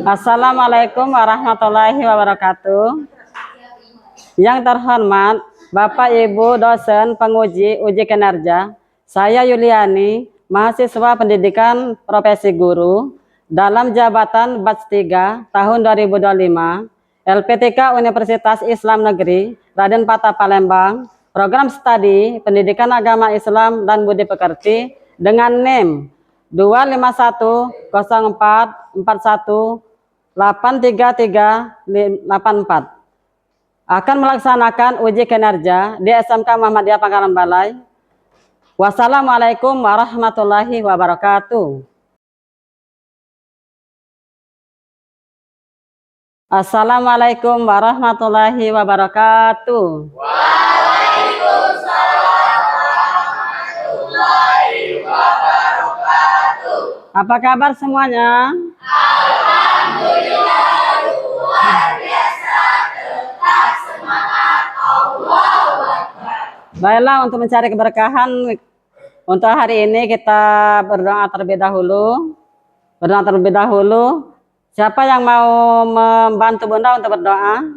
Assalamualaikum warahmatullahi wabarakatuh. Yang terhormat Bapak Ibu dosen penguji uji kinerja, saya Yuliani, mahasiswa pendidikan profesi guru dalam jabatan batch 3 tahun 2025, LPTK Universitas Islam Negeri Raden Patah Palembang, program studi pendidikan agama Islam dan budi pekerti dengan NIM 2510414383384 akan melaksanakan uji kinerja di SMK Muhammadiyah Pangkalan Balai. Wassalamualaikum warahmatullahi wabarakatuh. Assalamualaikum warahmatullahi wabarakatuh. Waalaikumsalam warahmatullahi wabarakatuh. Apa kabar semuanya? Alhamdulillah luar biasa, tetap semangat, Allahu Akbar. Baiklah, untuk mencari keberkahan untuk hari ini kita berdoa terlebih dahulu. Siapa yang mau membantu Bunda untuk berdoa?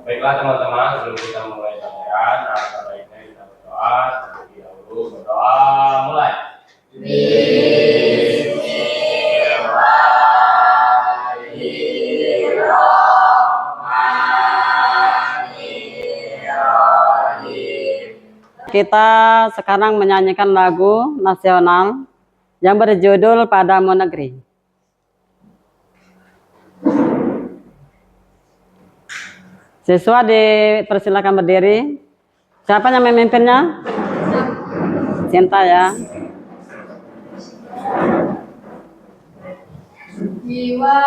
Baiklah teman-teman, sebelum kita mulai latihan, alangkah baiknya kita berdoa terlebih dahulu. Berdoa mulai. Kita sekarang menyanyikan lagu nasional yang berjudul Padamu Negeri. Siswa dipersilakan berdiri. Siapa yang memimpinnya? Cinta ya. Jiwa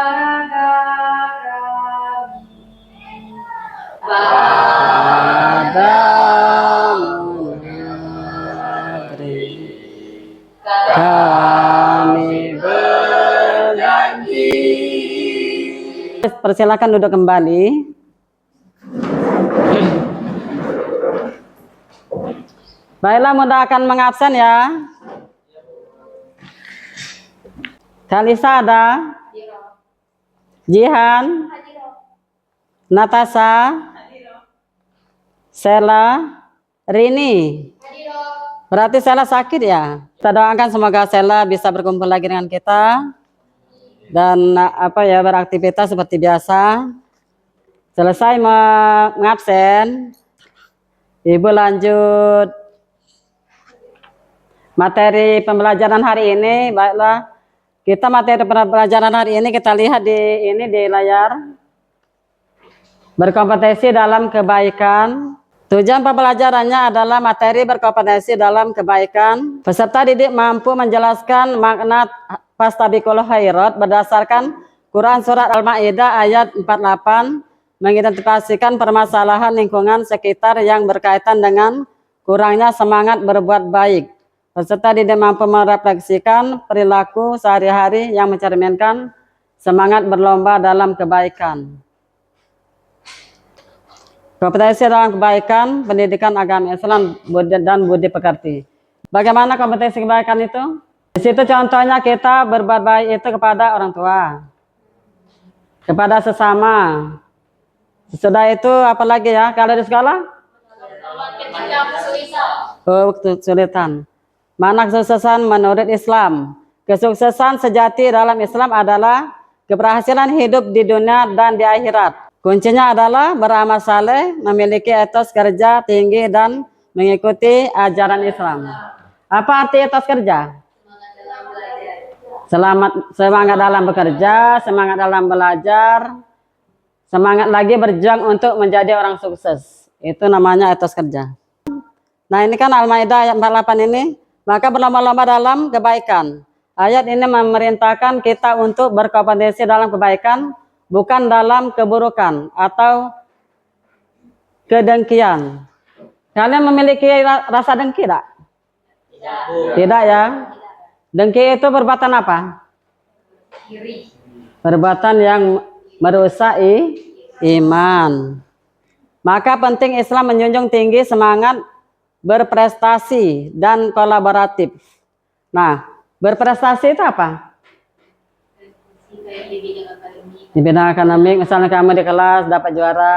raga kami Padamu negeri kami berjanji. Persilakan duduk kembali. Baiklah, Bunda akan mengabsen ya. Kalisa ada, Jihan, Natasha, Sela, Rini. Berarti Sela sakit ya. Kita doakan semoga Sela bisa berkumpul lagi dengan kita dan beraktivitas seperti biasa. Selesai mengabsen, Ibu lanjut materi pembelajaran hari ini. Baiklah, kita materi pembelajaran hari ini kita lihat di layar. Berkompetensi dalam kebaikan. Tujuan pembelajarannya adalah materi berkompetensi dalam kebaikan. Peserta didik mampu menjelaskan makna fastabiqul khairat berdasarkan Quran Surat Al-Ma'idah ayat 48, mengidentifikasikan permasalahan lingkungan sekitar yang berkaitan dengan kurangnya semangat berbuat baik. Peserta didik mampu merefleksikan perilaku sehari-hari yang mencerminkan semangat berlomba dalam kebaikan. Kompetensi dalam kebaikan, pendidikan agama Islam dan budi pekerti. Bagaimana kompetensi kebaikan itu? Di situ contohnya kita berbuat baik itu kepada orang tua, kepada sesama. Sesudah itu apalagi ya? Kalau di sekolah? Kesulitan. Mana kesuksesan menurut Islam? Kesuksesan sejati dalam Islam adalah keberhasilan hidup di dunia dan di akhirat. Kuncinya adalah beramal saleh, memiliki etos kerja tinggi dan mengikuti ajaran Islam. Apa arti etos kerja? Semangat dalam bekerja, semangat dalam belajar, semangat lagi berjuang untuk menjadi orang sukses. Itu namanya etos kerja. Nah, ini kan Al-Maidah ayat 48 ini, maka berlomba-lomba dalam kebaikan. Ayat ini memerintahkan kita untuk berkompetensi dalam kebaikan, bukan dalam keburukan atau kedengkian. Kalian memiliki rasa dengki tidak? Tidak ya. Dengki itu perbuatan apa? Perbuatan yang merusak iman. Maka penting Islam menjunjung tinggi semangat berprestasi dan kolaboratif. Nah, berprestasi itu apa? di bidang akademik. Di bidang akademik, misalnya kamu di kelas dapat juara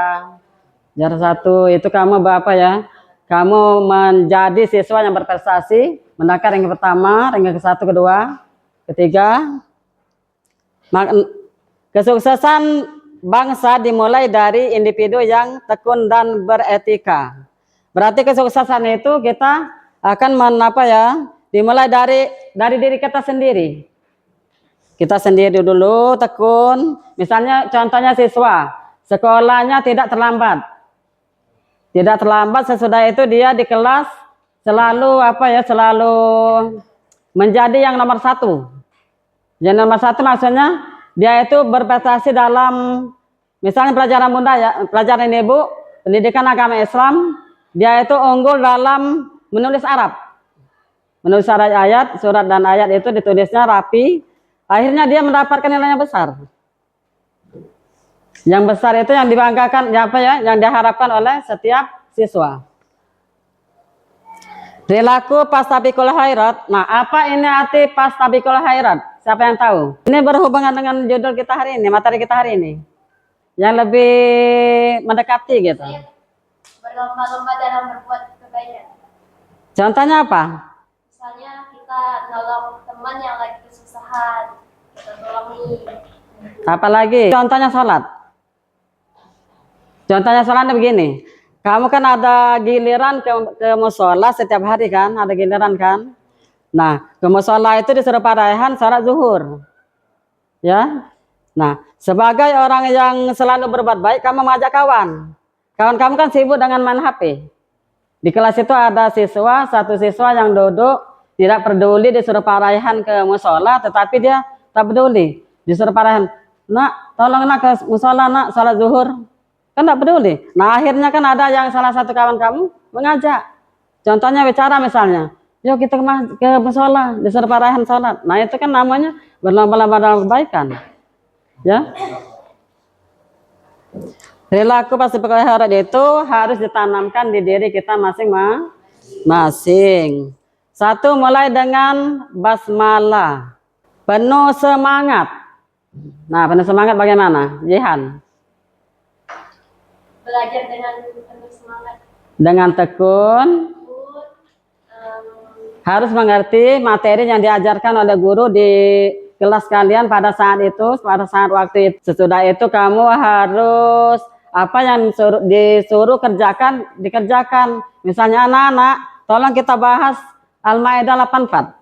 1, itu kamu berapa ya? Kamu menjadi siswa yang berprestasi, mendapatkan ranking pertama, ranking ke-1, kedua, ketiga. Kesuksesan bangsa dimulai dari individu yang tekun dan beretika. Berarti kesuksesan itu kita akan dimulai dari diri kita sendiri. Kita sendiri dulu tekun. Misalnya contohnya siswa, sekolahnya tidak terlambat. Tidak terlambat, sesudah itu dia di kelas selalu selalu menjadi yang nomor 1. Yang nomor 1 maksudnya dia itu berprestasi dalam misalnya pelajaran bunda ya, pelajaran ibu, pendidikan agama Islam, dia itu unggul dalam menulis Arab. Menulis ayat, surat dan ayat itu ditulisnya rapi, akhirnya dia mendapatkan nilai yang besar. Yang besar itu yang dibanggakan, yang diharapkan oleh setiap siswa. Perilaku pastabiqul khairat. Nah, apa ini arti pastabiqul khairat? Siapa yang tahu? Ini berhubungan dengan judul kita hari ini, materi kita hari ini. Yang lebih mendekati gitu. Berlomba-lomba dalam berbuat kebaikan. Contohnya apa? Misalnya kita nolong teman yang lagi kesusahan, kita tolongi. Apalagi? Contohnya sholat. Contohnya sholatnya begini. Kamu kan ada giliran ke musola setiap hari kan? Ada giliran kan? Nah, ke musola itu disuruh paraihan sholat zuhur. Ya. Nah, sebagai orang yang selalu berbuat baik, kamu mengajak kawan. Kawan kamu kan sibuk dengan main HP. Di kelas itu ada satu siswa yang duduk, tidak peduli disuruh paraihan ke musola, tetapi dia tak peduli. Disuruh paraihan, nak, tolong nak ke musola nak, sholat zuhur. Kan tak peduli. Nah, akhirnya kan ada yang salah satu kawan kamu mengajak. Contohnya bicara misalnya, yuk kita ke musola, disuruh paraihan sholat. Nah, itu kan namanya berlomba-lomba dalam kebaikan. Ya. Perilaku pastabiqul khairat itu harus ditanamkan di diri kita masing-masing. 1, mulai dengan basmalah. Penuh semangat. Nah, penuh semangat bagaimana? Jihan. Belajar dengan penuh semangat. Dengan tekun. Harus mengerti materi yang diajarkan oleh guru di kelas kalian pada saat itu, pada saat waktu itu. Sesudah itu kamu harus apa yang disuruh kerjakan, dikerjakan. Misalnya anak-anak, tolong kita bahas Al-Maidah 84.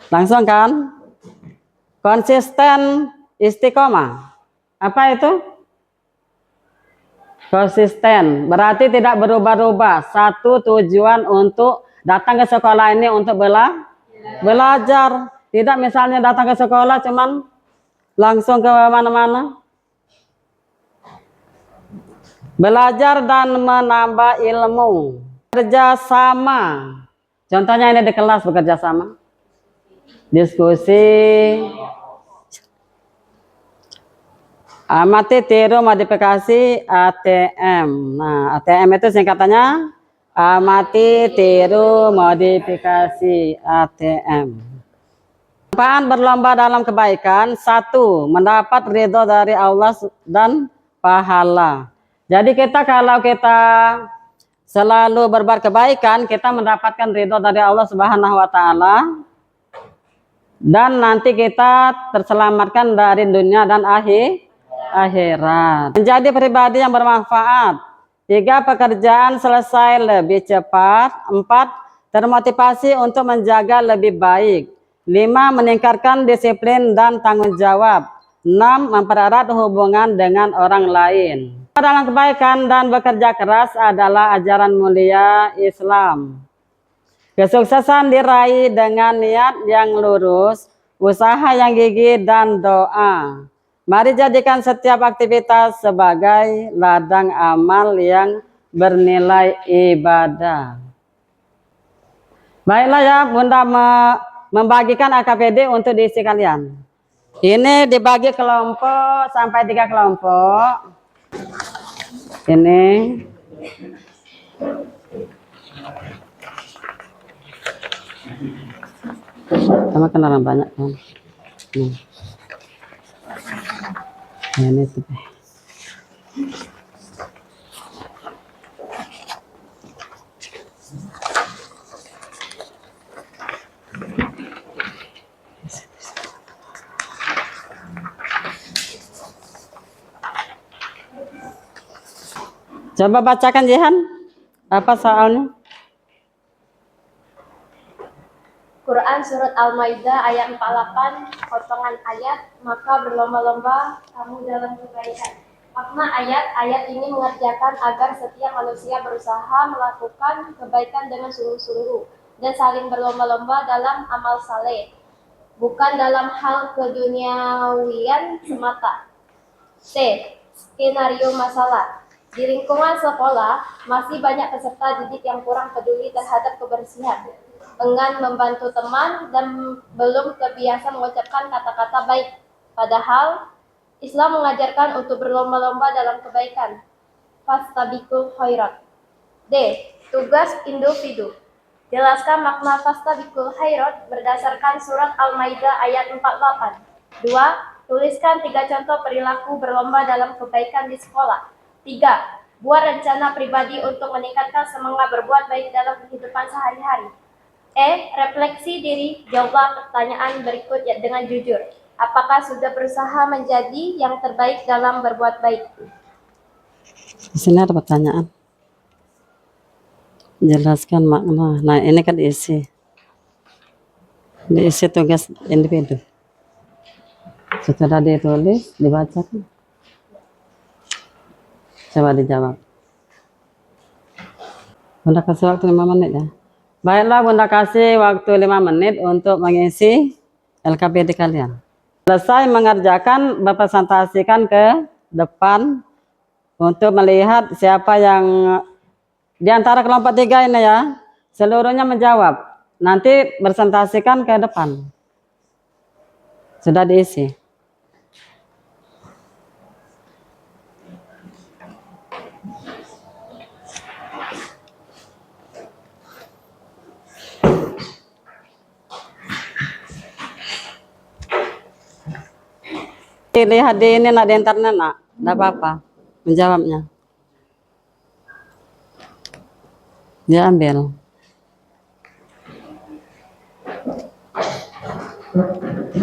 Langsung kan? Konsisten istiqomah. Apa itu? Konsisten, berarti tidak berubah-ubah. Satu tujuan untuk datang ke sekolah ini untuk belajar. Tidak misalnya datang ke sekolah cuman langsung ke mana-mana. Belajar dan menambah ilmu. Kerjasama. Contohnya ini di kelas bekerja sama. Diskusi. Amati, tiru, modifikasi, ATM. Nah, ATM itu singkatannya amati, tiru, modifikasi, ATM. Manfaat berlomba dalam kebaikan. 1, mendapat ridho dari Allah dan pahala. Jadi kalau kita selalu berbuat kebaikan, kita mendapatkan ridho dari Allah Subhanahu wa taala. Dan nanti kita terselamatkan dari dunia dan akhirat. Menjadi pribadi yang bermanfaat. 3, pekerjaan selesai lebih cepat. 4, termotivasi untuk menjaga lebih baik. 5, meningkatkan disiplin dan tanggung jawab. 6, mempererat hubungan dengan orang lain. Dalam kebaikan dan bekerja keras adalah ajaran mulia Islam. Kesuksesan diraih dengan niat yang lurus, usaha yang gigih, dan doa. Mari jadikan setiap aktivitas sebagai ladang amal yang bernilai ibadah. Baiklah ya, Bunda membagikan AKPD untuk diisi kalian. Ini dibagi kelompok sampai 3 kelompok. Ini. Sama kendaraan banyak kan. Ya, ini tuh. Coba bacakan Jihan, apa soalnya? Quran Surat Al-Maidah ayat 48, potongan ayat, maka berlomba-lomba kamu dalam kebaikan. Makna ayat ini mengerjakan agar setiap manusia berusaha melakukan kebaikan dengan sungguh-sungguh dan saling berlomba-lomba dalam amal saleh, bukan dalam hal keduniawian semata. C. Skenario masalah. Di lingkungan sekolah, masih banyak peserta didik yang kurang peduli terhadap kebersihan, enggan membantu teman, dan belum terbiasa mengucapkan kata-kata baik. Padahal, Islam mengajarkan untuk berlomba-lomba dalam kebaikan. Fastabiqul khairat. D. Tugas individu. Jelaskan makna fastabiqul khairat berdasarkan surat Al-Maidah ayat 48. 2. Tuliskan 3 contoh perilaku berlomba dalam kebaikan di sekolah. 3. Buat rencana pribadi untuk meningkatkan semangat berbuat baik dalam kehidupan sehari-hari. E. Refleksi diri, jawab pertanyaan berikut dengan jujur. Apakah sudah berusaha menjadi yang terbaik dalam berbuat baik? Di sini ada pertanyaan. Jelaskan makna. Nah, ini kan diisi. Diisi tugas individu. Setelah ditulis, dibacakan. Coba dijawab. Bunda kasih waktu 5 menit ya. Baiklah, Bunda kasih waktu 5 menit untuk mengisi LKPD kalian. Selesai mengerjakan, Bapak presentasikan ke depan untuk melihat siapa yang di antara kelompok 3 ini ya, seluruhnya menjawab. Nanti presentasikan ke depan. Sudah diisi. Lihat di ini nak, di internet nak, tidak apa-apa menjawabnya. Dia ambil.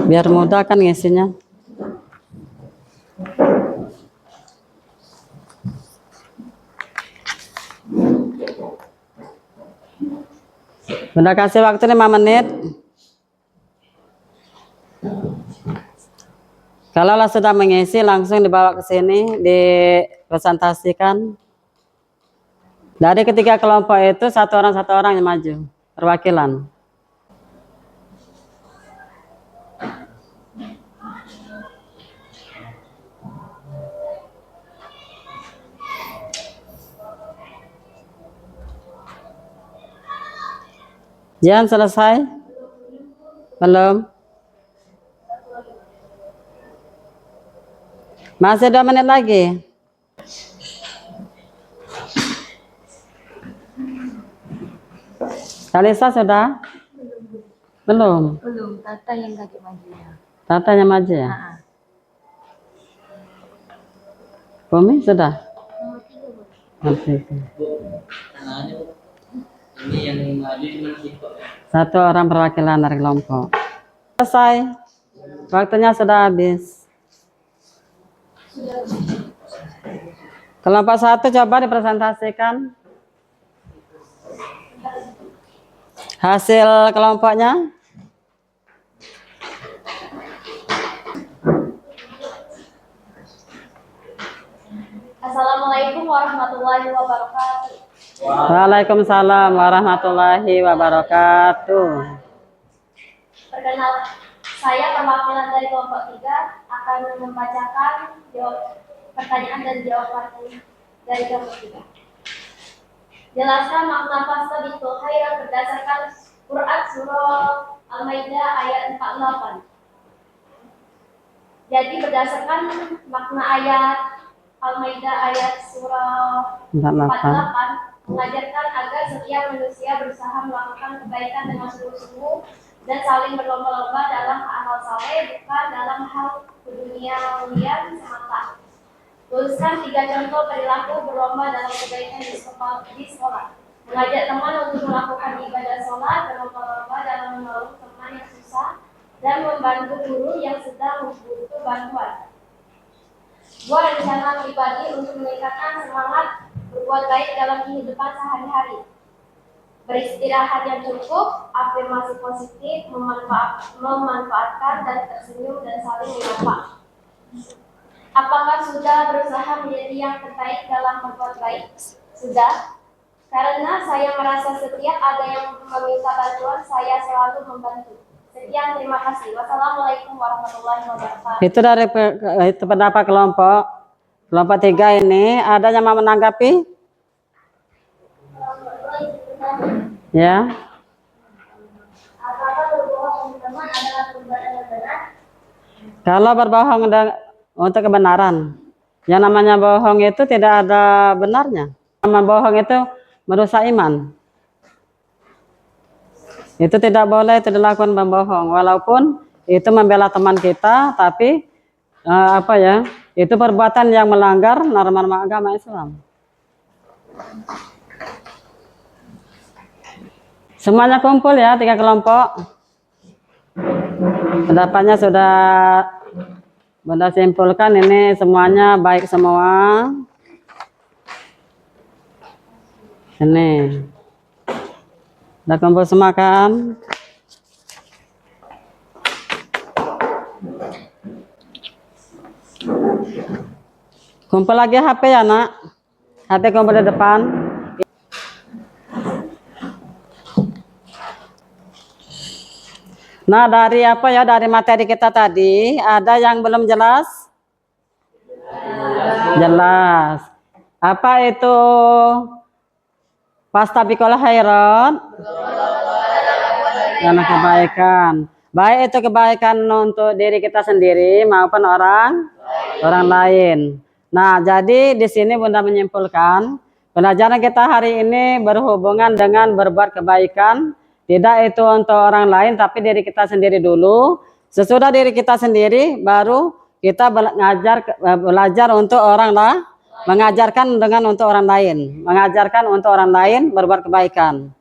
Biar mudah kan ngisinya. Bunda kasih waktu 5 menit. Kalau sudah mengisi, langsung dibawa ke sini, dipresentasikan. Dari ketiga kelompok itu, satu orang yang maju, perwakilan. Jangan selesai? Belum? Masih 2 menit lagi. Kalisa sudah? Belum? Belum, Tata yang kaki majunya. Tata yang maju ya? Bumi sudah? Nanti. Ini yang maju cuma Siko. Satu orang perwakilan dari kelompok. Selesai. Waktunya sudah habis. Kelompok 1 coba dipresentasikan hasil kelompoknya. Assalamualaikum warahmatullahi wabarakatuh. Waalaikumsalam warahmatullahi wabarakatuh. Perkenalkan, saya perwakilan dari kelompok 3 akan membacakan pertanyaan dan jawaban dari kelompok 3. Jelaskan makna fastabiqul khairat berdasarkan Quran Surah Al-Maidah ayat 48. Jadi berdasarkan makna ayat Al-Maidah ayat surah 48 mengajarkan agar setiap manusia berusaha melakukan kebaikan dengan sungguh-sungguh dan saling berlomba-lomba dalam amal saleh, bukan dalam hal keduniawian semata. Tuliskan 3 contoh perilaku berlomba dalam kebaikan di sekolah. Mengajak teman untuk melakukan ibadah sholat, berlomba-lomba dalam menolong teman yang susah, dan membantu guru yang sedang membutuhkan bantuan. Buat rencana pribadi untuk meningkatkan semangat berbuat baik dalam kehidupan sehari-hari. Beristirahat yang cukup, afirmasi positif, memanfaatkan dan tersenyum dan saling menyapa. Apakah sudah berusaha menjadi yang terbaik dalam berbuat baik? Sudah. Karena saya merasa setiap ada yang meminta bantuan, saya selalu membantu. Sekian, terima kasih. Wassalamualaikum warahmatullahi wabarakatuh. Itu dari itu pendapat kelompok 3 ini. Ada yang mau menanggapi? Ya. Apakah berbohong teman adalah perbuatan yang benar? Kalau berbohong untuk kebenaran, yang namanya bohong itu tidak ada benarnya. Nama bohong itu merusak iman. Itu tidak boleh itu dilakukan membohong, walaupun itu membela teman kita, tapi itu perbuatan yang melanggar norma agama Islam. Semuanya kumpul ya, 3 kelompok. Pendapatnya sudah Bunda simpulkan, ini semuanya baik semua. Ini udah kumpul semua kan? Kumpul lagi HP ya nak, HP kumpul di depan. Nah, dari dari materi kita tadi, ada yang belum jelas? Jelas. Apa itu fastabiqul khairat? Karena kebaikan. Baik itu kebaikan untuk diri kita sendiri maupun orang lain. Nah, jadi di sini Bunda menyimpulkan, pelajaran kita hari ini berhubungan dengan berbuat kebaikan. Tidak itu untuk orang lain, tapi diri kita sendiri dulu. Sesudah diri kita sendiri, baru kita belajar untuk orang lain, mengajarkan untuk orang lain. Mengajarkan untuk orang lain berbuat kebaikan.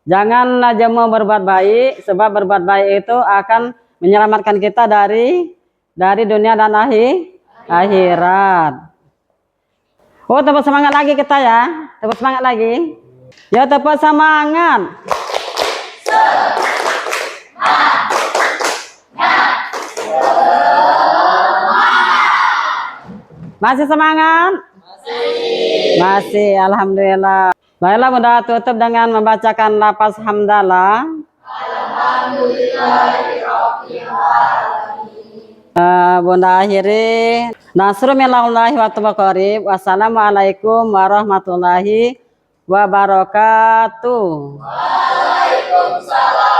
Jangan jemu berbuat baik, sebab berbuat baik itu akan menyelamatkan kita dari dunia dan akhirat. Oh, tepuk semangat lagi kita ya. Tepuk semangat lagi. Ya, tepuk semangat. Masih semangat? Masih, alhamdulillah. Baiklah, Bunda tutup dengan membacakan lafaz hamdalah. Bunda akhiri. Nasruminallahi wa tawakkalih. Wassalamualaikum warahmatullahi wabarakatuh. Waalaikumsalam.